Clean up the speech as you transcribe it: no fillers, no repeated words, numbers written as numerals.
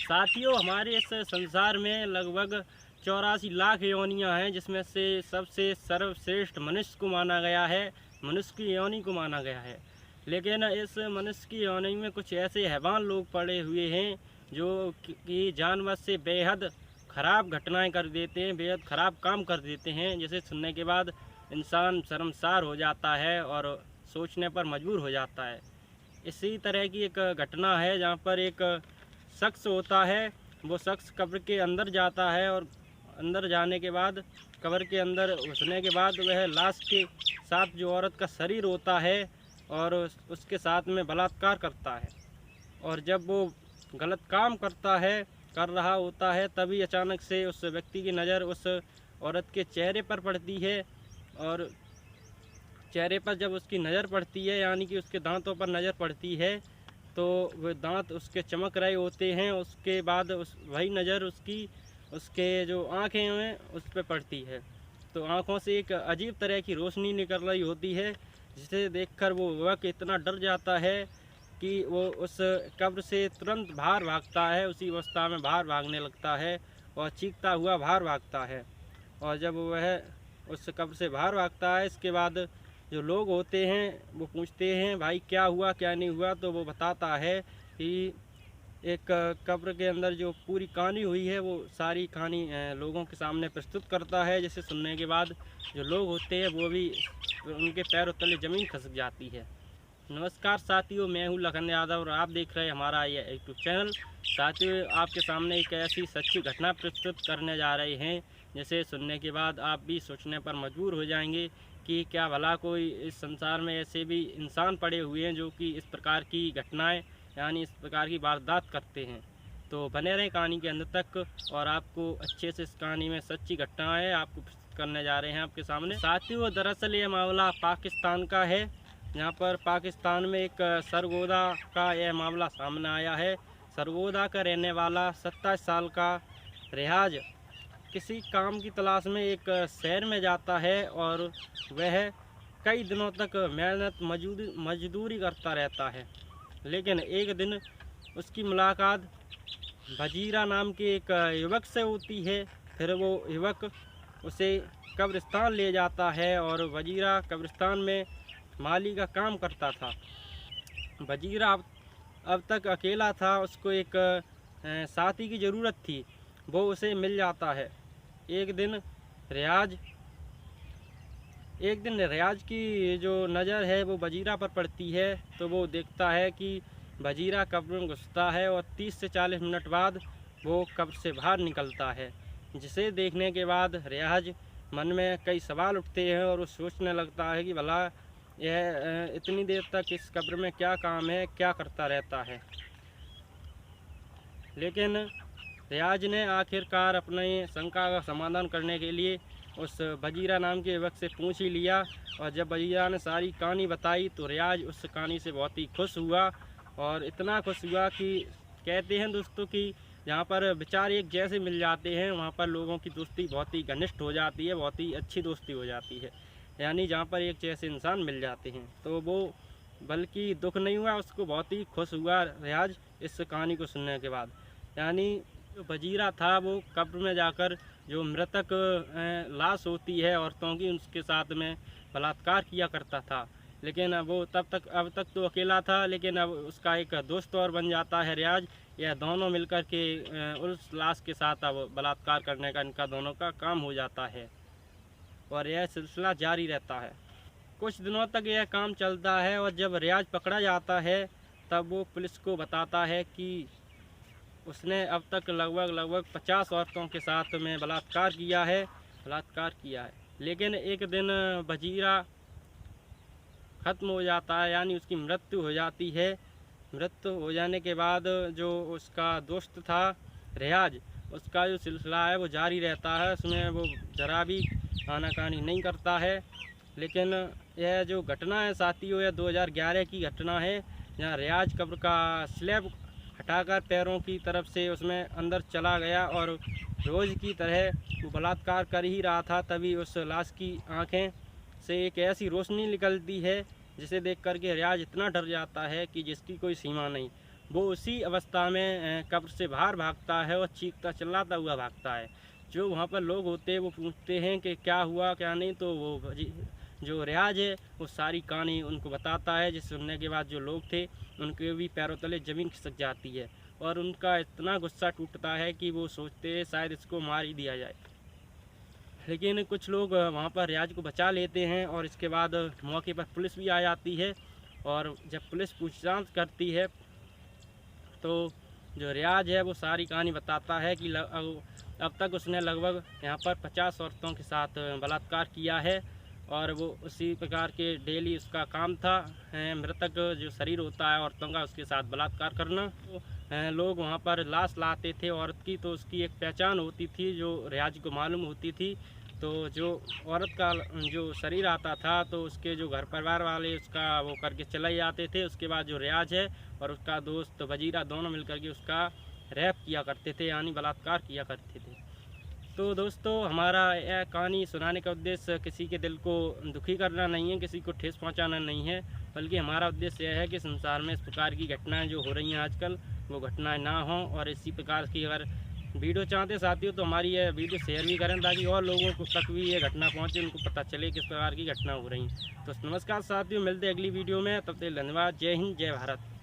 साथियों, हमारे इस संसार में लगभग 84 लाख योनियाँ हैं, जिसमें से सबसे सर्वश्रेष्ठ मनुष्य को माना गया है, मनुष्य की योनि को माना गया है। लेकिन इस मनुष्य की योनि में कुछ ऐसे हैवान लोग पड़े हुए हैं जो कि जानवर से बेहद ख़राब घटनाएं कर देते हैं, बेहद ख़राब काम कर देते हैं, जिसे सुनने के बाद इंसान शर्मसार हो जाता है और सोचने पर मजबूर हो जाता है। इसी तरह की एक घटना है जहाँ पर एक शख्स होता है, वो शख्स कब्र के अंदर जाता है और अंदर जाने के बाद कब्र के अंदर घुसने के बाद वह लाश के साथ जो औरत का शरीर होता है और उसके साथ में बलात्कार करता है। और जब वो गलत काम कर रहा होता है, तभी अचानक से उस व्यक्ति की नज़र उस औरत के चेहरे पर पड़ती है। और चेहरे पर जब उसकी नज़र पड़ती है, यानी कि उसके दांतों पर नज़र पड़ती है, तो वह दांत उसके चमक रहे होते हैं। उसके बाद वही नज़र उसके जो आँखें हैं उस पर पड़ती है, तो आँखों से एक अजीब तरह की रोशनी निकल रही होती है, जिसे देखकर वो युवक इतना डर जाता है कि वो उस कब्र से तुरंत बाहर भागता है। उसी अवस्था में बाहर भागने लगता है और चीखता हुआ बाहर भागता है। और जब वह उस कब्र से बाहर भागता है, इसके बाद जो लोग होते हैं वो पूछते हैं, भाई क्या हुआ क्या नहीं हुआ, तो वो बताता है कि एक कब्र के अंदर जो पूरी कहानी हुई है वो सारी कहानी लोगों के सामने प्रस्तुत करता है, जिसे सुनने के बाद जो लोग होते हैं वो भी उनके पैरों तले ज़मीन खिसक जाती है। नमस्कार साथियों, मैं हूं लखन यादव और आप देख रहे हैं हमारा ये यूट्यूब चैनल। साथियों, आपके सामने एक ऐसी सच्ची घटना प्रस्तुत करने जा रहे हैं जिसे सुनने के बाद आप भी सोचने पर मजबूर हो जाएंगे कि क्या भला कोई इस संसार में ऐसे भी इंसान पड़े हुए हैं जो कि इस प्रकार की घटनाएं यानी इस प्रकार की वारदात करते हैं। तो बने रहें कहानी के अंत तक और आपको अच्छे से इस कहानी में सच्ची घटनाएं आपको प्रस्तुत करने जा रहे हैं आपके सामने। साथियों, दरअसल ये मामला पाकिस्तान का है, यहाँ पर पाकिस्तान में एक सरगोदा का यह मामला सामने आया है। सरगोदा का रहने वाला 27 साल का रियाज किसी काम की तलाश में एक शहर में जाता है और वह कई दिनों तक मेहनत मजदूरी करता रहता है। लेकिन एक दिन उसकी मुलाकात वजीरा नाम के एक युवक से होती है। फिर वो युवक उसे कब्रिस्तान ले जाता है और वजीरा कब्रिस्तान में माली का काम करता था। वजीरा अब तक अकेला था, उसको एक साथी की ज़रूरत थी, वो उसे मिल जाता है। एक दिन रियाज की जो नज़र है वो वजीरा पर पड़ती है, तो वो देखता है कि वजीरा कब्र में घुसता है और 30 से 40 मिनट बाद वो कब्र से बाहर निकलता है। जिसे देखने के बाद रियाज मन में कई सवाल उठते हैं और वो सोचने लगता है कि भला यह इतनी देर तक इस कब्र में क्या काम है, क्या करता रहता है। लेकिन रियाज ने आखिरकार अपने शंका का समाधान करने के लिए उस वजीरा नाम के युवक से पूछ ही लिया। और जब वजीरा ने सारी कहानी बताई तो रियाज उस कहानी से बहुत ही खुश हुआ, और इतना खुश हुआ कि कहते हैं दोस्तों कि जहाँ पर विचार एक जैसे मिल जाते हैं वहाँ पर लोगों की दोस्ती बहुत ही घनिष्ठ हो जाती है, बहुत ही अच्छी दोस्ती हो जाती है। यानी जहाँ पर एक जैसे इंसान मिल जाते हैं, तो वो बल्कि दुख नहीं हुआ, उसको बहुत ही खुश हुआ रियाज इस कहानी को सुनने के बाद। यानी जो वजीरा था वो कब्र में जाकर जो मृतक लाश होती है औरतों की, उसके साथ में बलात्कार किया करता था। लेकिन वो अब तक तो अकेला था, लेकिन अब उसका एक दोस्त और बन जाता है रियाज। यह दोनों मिलकर के उस लाश के साथ अब बलात्कार करने का इनका दोनों का काम हो जाता है और यह सिलसिला जारी रहता है। कुछ दिनों तक यह काम चलता है और जब रियाज पकड़ा जाता है तब वो पुलिस को बताता है कि उसने अब तक लगभग 50 औरतों के साथ में बलात्कार किया है। लेकिन एक दिन वजीरा ख़त्म हो जाता है, यानी उसकी मृत्यु हो जाती है। मृत्यु हो जाने के बाद जो उसका दोस्त था रियाज, उसका जो सिलसिला है वो जारी रहता है, उसमें वो ज़रा भी आनाकानी नहीं करता है। लेकिन यह जो घटना है साथियों, यह 2011 की घटना है, जहाँ रियाज कब्र का स्लैब हटाकर पैरों की तरफ से उसमें अंदर चला गया और रोज़ की तरह वो बलात्कार कर ही रहा था। तभी उस लाश की आंखें से एक ऐसी रोशनी निकलती है जिसे देख कर के रियाज इतना डर जाता है कि जिसकी कोई सीमा नहीं। वो उसी अवस्था में कब्र से बाहर भागता है और चीखता चिल्लाता हुआ भागता है। जो वहाँ पर लोग होते हैं वो पूछते हैं कि क्या हुआ क्या नहीं, तो वो जो रियाज है वो सारी कहानी उनको बताता है, जिसे सुनने के बाद जो लोग थे उनके भी पैरों तले ज़मीन खिसक जाती है और उनका इतना गुस्सा टूटता है कि वो सोचते हैं शायद इसको मार ही दिया जाए। लेकिन कुछ लोग वहाँ पर रियाज को बचा लेते हैं और इसके बाद मौके पर पुलिस भी आ जाती है। और जब पुलिस पूछताछ करती है तो जो रियाज है वो सारी कहानी बताता है कि अब तक उसने लगभग यहाँ पर 50 औरतों के साथ बलात्कार किया है और वो उसी प्रकार के डेली उसका काम था। मृतक जो शरीर होता है औरतों का, उसके साथ बलात्कार करना। तो लोग वहाँ पर लाश लाते थे औरत की, तो उसकी एक पहचान होती थी जो रियाज को मालूम होती थी। तो जो औरत का जो शरीर आता था तो उसके जो घर परिवार वाले उसका वो करके चले जाते थे। उसके बाद जो रियाज है और उसका दोस्त वजीरा दोनों मिलकर के उसका रैप किया करते थे, यानी बलात्कार किया करते थे। तो दोस्तों, हमारा यह कहानी सुनाने का उद्देश्य किसी के दिल को दुखी करना नहीं है, किसी को ठेस पहुंचाना नहीं है, बल्कि हमारा उद्देश्य यह है कि संसार में इस प्रकार की घटनाएं जो हो रही हैं आजकल वो घटनाएं ना हों। और इसी प्रकार की अगर वीडियो चाहते साथियों तो हमारी यह वीडियो शेयर भी करें ताकि और लोगों को तक भी ये घटना पहुंचे, उनको पता चले किस प्रकार की घटना हो रही हैं। तो नमस्कार साथियों, मिलते हैं अगली वीडियो में, तब तक धन्यवाद। जय हिंद, जय भारत।